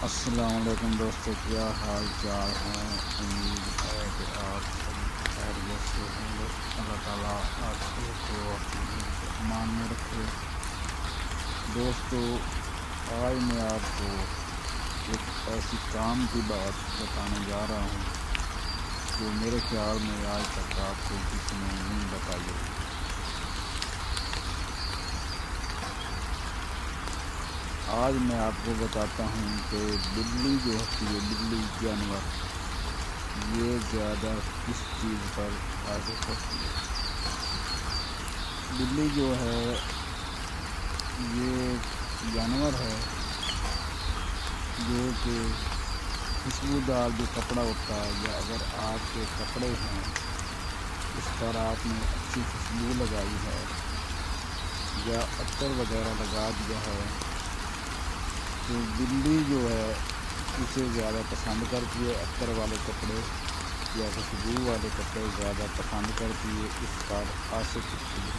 السلام علیکم دوستو، کیا حال چال ہے؟ امید ہے کہ آپ سب خیریت سے ہوں گے۔ اللہ تعالیٰ آپ سب کو اپنے امان میں رکھے۔ دوستو، آج میں آپ کو ایک ایسی کام کی بات بتانے جا رہا ہوں جو میرے خیال میں آج تک آپ کو کسی نے نہیں بتائی ہوگی۔ آج میں آپ کو بتاتا ہوں کہ بلی جو ہوتی ہے، بلی جانور، یہ زیادہ کس چیز پر عاشق ہوتی ہے۔ بلی جو ہے یہ جانور ہے جو کہ خوشبودار جو کپڑا ہوتا ہے، یا اگر آپ کے کپڑے ہیں اس پر آپ نے اچھی خوشبو لگائی ہے یا عطر وغیرہ لگا دیا ہے، تو بلی جو ہے اسے زیادہ پسند کرتی ہے۔ عطر والے کپڑے یا خوشبو والے کپڑے زیادہ پسند کرتی ہے، اس پر عاشق ہوتی ہے۔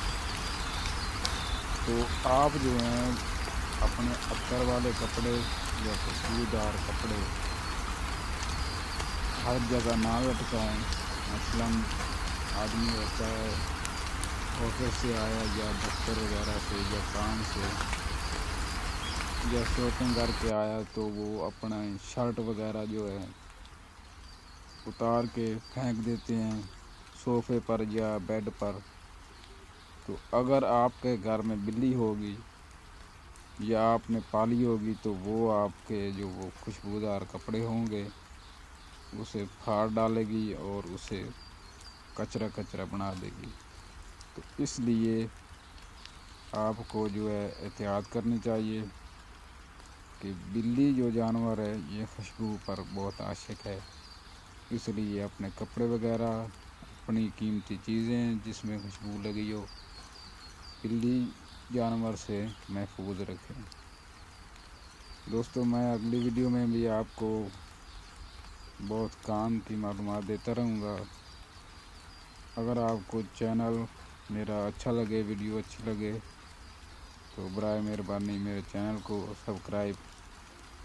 تو آپ جو ہیں اپنے عطر والے کپڑے یا خوشبودار کپڑے ہر جگہ نہ لٹکائیں۔ مثلاً آدمی ہوتا ہے آفس سے آیا یا دفتر وغیرہ سے یا کام سے یا شاپنگ کر کے آیا، تو وہ اپنا شرٹ وغیرہ جو ہے اتار کے پھینک دیتے ہیں صوفے پر یا بیڈ پر۔ تو اگر آپ کے گھر میں بلی ہوگی یا آپ نے پالی ہوگی تو وہ آپ کے جو وہ خوشبودار کپڑے ہوں گے اسے پھاڑ ڈالے گی اور اسے کچرا کچرا بنا دے گی۔ تو اس لیے آپ کو جو ہے احتیاط کرنی چاہیے کہ بلی جو جانور ہے یہ خوشبو پر بہت عاشق ہے۔ اس لیے اپنے کپڑے وغیرہ، اپنی قیمتی چیزیں جس میں خوشبو لگی ہو، بلی جانور سے محفوظ رکھیں۔ دوستو، میں اگلی ویڈیو میں بھی آپ کو بہت کام کی معلومات دیتا رہوں گا۔ اگر آپ کو چینل میرا اچھا لگے، ویڈیو اچھی لگے، تو برائے مہربانی میرے چینل کو سبسکرائب،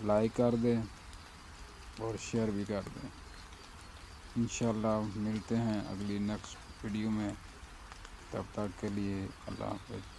لائک کر دیں اور شیئر بھی کر دیں۔ انشاءاللہ ملتے ہیں اگلی نیکسٹ ویڈیو میں، تب تک کے لیے اللہ حافظ۔